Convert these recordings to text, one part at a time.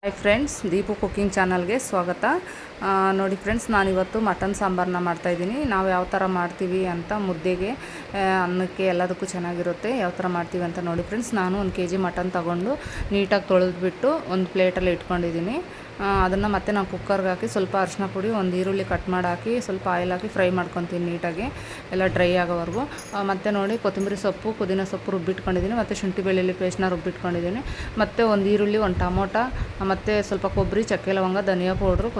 Hi friends, Deepu cooking ಚಾನಲ್ಗೆ ಸ್ವಾಗತ. ನೋಡಿ ಫ್ರೆಂಡ್ಸ್, ನಾನಿವತ್ತು ಮಟನ್ ಸಾಂಬಾರನ್ನ ಮಾಡ್ತಾಯಿದ್ದೀನಿ. ನಾವು ಯಾವ ಥರ ಮಾಡ್ತೀವಿ ಅಂತ ಮುದ್ದೆಗೆ, ಅನ್ನಕ್ಕೆ ಎಲ್ಲದಕ್ಕೂ ಚೆನ್ನಾಗಿರುತ್ತೆ. ಯಾವ ಥರ ಮಾಡ್ತೀವಿ ಅಂತ ನೋಡಿ ಫ್ರೆಂಡ್ಸ್. ನಾನು 1 kg ಮಟನ್ ತೊಗೊಂಡು ನೀಟಾಗಿ ತೊಳೆದ್ಬಿಟ್ಟು ಒಂದು ಪ್ಲೇಟಲ್ಲಿ ಇಟ್ಕೊಂಡಿದ್ದೀನಿ. ಅದನ್ನು ಮತ್ತೆ ನಾನು ಕುಕ್ಕರ್ಗೆ ಹಾಕಿ ಸ್ವಲ್ಪ ಅರಿಶಿನ ಪುಡಿ, ಒಂದು ಈರುಳ್ಳಿ ಕಟ್ ಮಾಡಿ ಹಾಕಿ ಸ್ವಲ್ಪ ಆಯಿಲ್ ಹಾಕಿ ಫ್ರೈ ಮಾಡ್ಕೊತೀನಿ ನೀಟಾಗಿ, ಎಲ್ಲ ಡ್ರೈ ಆಗೋವರೆಗೂ. ಮತ್ತು ನೋಡಿ ಕೊತ್ತಂಬರಿ ಸೊಪ್ಪು, ಪುದೀನ ಸೊಪ್ಪು ರುಬ್ಬಿಟ್ಕೊಂಡಿದ್ದೀನಿ. ಮತ್ತು ಶುಂಠಿ ಬೆಳ್ಳುಳ್ಳಿ ಪೇಸ್ಟ್ನ ರುಬ್ಬಿಟ್ಕೊಂಡಿದ್ದೀನಿ. ಮತ್ತು ಒಂದು ಈರುಳ್ಳಿ, ಒಂದು ಟೊಮೊಟ, ಮತ್ತು ಸ್ವಲ್ಪ ಕೊಬ್ಬರಿ, ಚಕ್ಕೆ ಲವಂಗ, ಧನಿಯಾ ಪೌಡ್ರು,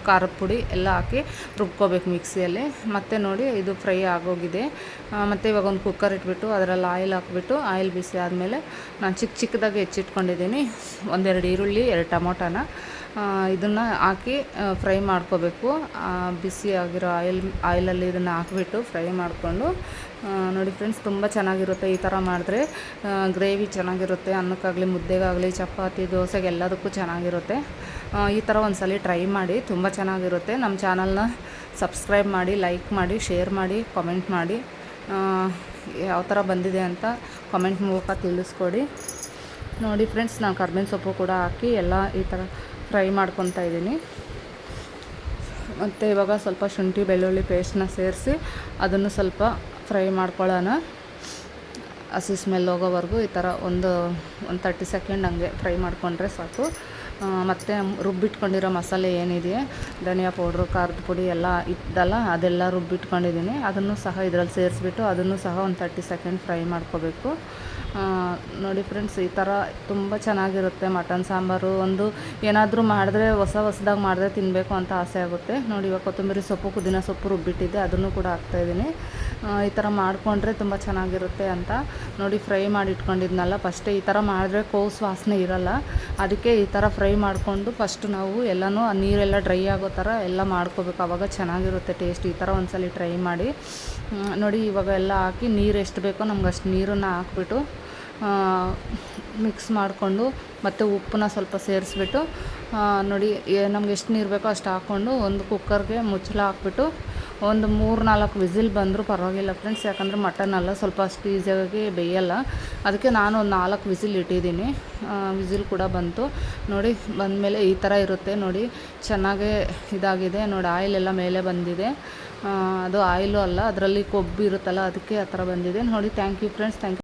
ಖಾರದ ಪುಡಿ ಎಲ್ಲ ಹಾಕಿ ರುಬ್ಕೋಬೇಕು ಮಿಕ್ಸಿಯಲ್ಲಿ. ಮತ್ತು ನೋಡಿ ಇದು ಫ್ರೈ ಆಗೋಗಿದೆ. ಮತ್ತು ಇವಾಗ ಒಂದು ಕುಕ್ಕರ್ ಇಟ್ಬಿಟ್ಟು ಅದರಲ್ಲಿ ಆಯಿಲ್ ಹಾಕ್ಬಿಟ್ಟು, ಆಯಿಲ್ ಬಿಸಿ ಆದಮೇಲೆ ನಾನು ಚಿಕ್ಕದಾಗಿ ಹೆಚ್ಚಿಟ್ಕೊಂಡಿದ್ದೀನಿ 1-2 ಈರುಳ್ಳಿ, 2 ಟೊಮೊಟೊನ ಇದನ್ನು ಹಾಕಿ ಫ್ರೈ ಮಾಡ್ಕೋಬೇಕು. ಬಿಸಿ ಆಗಿರೋ ಆಯಿಲಲ್ಲಿ ಇದನ್ನು ಹಾಕ್ಬಿಟ್ಟು ಫ್ರೈ ಮಾಡಿಕೊಂಡು ನೋಡಿ ಫ್ರೆಂಡ್ಸ್, ತುಂಬ ಚೆನ್ನಾಗಿರುತ್ತೆ. ಈ ಥರ ಮಾಡಿದ್ರೆ ಗ್ರೇವಿ ಚೆನ್ನಾಗಿರುತ್ತೆ. ಅನ್ನಕ್ಕಾಗಲಿ, ಮುದ್ದೆಗಾಗಲಿ, ಚಪಾತಿ, ದೋಸೆಗೆ ಎಲ್ಲದಕ್ಕೂ ಚೆನ್ನಾಗಿರುತ್ತೆ. ಈ ಥರ ಒಂದು ಸಲ ಟ್ರೈ ಮಾಡಿ, ತುಂಬ ಚೆನ್ನಾಗಿರುತ್ತೆ. ನಮ್ಮ ಚಾನಲ್ನ ಸಬ್ಸ್ಕ್ರೈಬ್ ಮಾಡಿ, ಲೈಕ್ ಮಾಡಿ, ಶೇರ್ ಮಾಡಿ, ಕಾಮೆಂಟ್ ಮಾಡಿ. ಯಾವ ಥರ ಬಂದಿದೆ ಅಂತ ಕಾಮೆಂಟ್ ಮೂಲಕ ತಿಳಿಸ್ಕೊಡಿ. ನೋಡಿ ಫ್ರೆಂಡ್ಸ್, ನಾನು ಕರ್ಬೇವಿನ ಸೊಪ್ಪು ಕೂಡ ಹಾಕಿ ಎಲ್ಲ ಈ ಥರ ಫ್ರೈ ಮಾಡ್ಕೊತಾ ಇದ್ದೀನಿ. ಮತ್ತು ಇವಾಗ ಸ್ವಲ್ಪ ಶುಂಠಿ ಬೆಳ್ಳುಳ್ಳಿ ಪೇಸ್ಟನ್ನ ಸೇರಿಸಿ ಅದನ್ನು ಸ್ವಲ್ಪ ಫ್ರೈ ಮಾಡ್ಕೊಳ್ಳೋಣ. ಹಸಿ ಸ್ಮೆಲ್ ಹೋಗೋವರೆಗೂ ಈ ಥರ ಒಂದು 30 ಸೆಕೆಂಡ್ ಹಂಗೆ ಫ್ರೈ ಮಾಡಿಕೊಂಡ್ರೆ ಸಾಕು. ಮತ್ತು ರುಬ್ಬಿಟ್ಕೊಂಡಿರೋ ಮಸಾಲೆ ಏನಿದೆಯೇ, ಧನಿಯಾ ಪೌಡ್ರು, ಖಾರದ ಪುಡಿ ಎಲ್ಲ ಇದ್ದಲ್ಲ, ಅದೆಲ್ಲ ರುಬ್ಬಿಟ್ಕೊಂಡಿದ್ದೀನಿ. ಅದನ್ನು ಸಹ ಇದರಲ್ಲಿ ಸೇರಿಸ್ಬಿಟ್ಟು ಅದನ್ನು ಸಹ ಒಂದು 30 ಸೆಕೆಂಡ್ ಫ್ರೈ ಮಾಡ್ಕೋಬೇಕು. ನೋಡಿ ಫ್ರೆಂಡ್ಸ್, ಈ ಥರ ತುಂಬ ಚೆನ್ನಾಗಿರುತ್ತೆ ಮಟನ್ ಸಾಂಬಾರು. ಒಂದು ಏನಾದರೂ ಮಾಡಿದ್ರೆ ಹೊಸದಾಗಿ ಮಾಡಿದ್ರೆ ತಿನ್ನಬೇಕು ಅಂತ ಆಸೆ ಆಗುತ್ತೆ. ನೋಡಿ, ಇವಾಗ ಕೊತ್ತಂಬರಿ ಸೊಪ್ಪು, ಪುದೀನ ಸೊಪ್ಪು ರುಬ್ಬಿಟ್ಟಿದ್ದೆ, ಅದನ್ನು ಕೂಡ ಹಾಕ್ತಾಯಿದ್ದೀನಿ. ಈ ಥರ ಮಾಡಿಕೊಂಡ್ರೆ ತುಂಬ ಚೆನ್ನಾಗಿರುತ್ತೆ ಅಂತ ನೋಡಿ. ಫ್ರೈ ಮಾಡಿ ಇಟ್ಕೊಂಡಿದ್ನಲ್ಲ ಫಸ್ಟೇ, ಈ ಥರ ಮಾಡಿದ್ರೆ ಕೋಸು ವಾಸನೆ ಇರೋಲ್ಲ. ಅದಕ್ಕೆ ಈ ಥರ ಫ್ರೈ ಮಾಡಿಕೊಂಡು ಫಸ್ಟ್ ನಾವು ಎಲ್ಲನೂ ನೀರೆಲ್ಲ ಡ್ರೈ ಆಗೋ ಥರ ಎಲ್ಲ ಮಾಡ್ಕೋಬೇಕು. ಆವಾಗ ಚೆನ್ನಾಗಿರುತ್ತೆ ಟೇಸ್ಟ್. ಈ ಥರ ಒಂದ್ಸಲ ಟ್ರೈ ಮಾಡಿ ನೋಡಿ. ಇವಾಗ ಎಲ್ಲ ಹಾಕಿ ನೀರು ಎಷ್ಟು ಬೇಕೋ ನಮ್ಗೆ ಅಷ್ಟು ನೀರನ್ನು ಹಾಕ್ಬಿಟ್ಟು ಮಿಕ್ಸ್ ಮಾಡಿಕೊಂಡು, ಮತ್ತು ಉಪ್ಪನ್ನ ಸ್ವಲ್ಪ ಸೇರಿಸ್ಬಿಟ್ಟು ನೋಡಿ, ನಮ್ಗೆ ಎಷ್ಟು ನೀರು ಬೇಕೋ ಅಷ್ಟು ಹಾಕ್ಕೊಂಡು ಒಂದು ಕುಕ್ಕರ್ಗೆ ಮುಚ್ಚಳ ಹಾಕ್ಬಿಟ್ಟು ಒಂದು 3-4 ವಿಸಿಲ್ ಬಂದರೂ ಪರವಾಗಿಲ್ಲ ಫ್ರೆಂಡ್ಸ್. ಯಾಕಂದರೆ ಮಟನ್ ಎಲ್ಲ ಸ್ವಲ್ಪ ಅಷ್ಟು ಈಸಿಯಾಗಿ ಬೇಯಲ್ಲ. ಅದಕ್ಕೆ ನಾನು ಒಂದು 4 ವಿಸಿಲ್ ಇಟ್ಟಿದ್ದೀನಿ. ವಿಸಿಲ್ ಕೂಡ ಬಂತು ನೋಡಿ. ಬಂದಮೇಲೆ ಈ ಥರ ಇರುತ್ತೆ ನೋಡಿ, ಚೆನ್ನಾಗೇ ಇದಾಗಿದೆ ನೋಡಿ. ಆಯಿಲೆಲ್ಲ ಮೇಲೆ ಬಂದಿದೆ. ಅದು ಆಯಿಲು ಅಲ್ಲ, ಅದರಲ್ಲಿ ಕೊಬ್ಬು ಇರುತ್ತಲ್ಲ, ಅದಕ್ಕೆ ಆ ಥರ ಬಂದಿದೆ ನೋಡಿ. Thank you friends, thank you.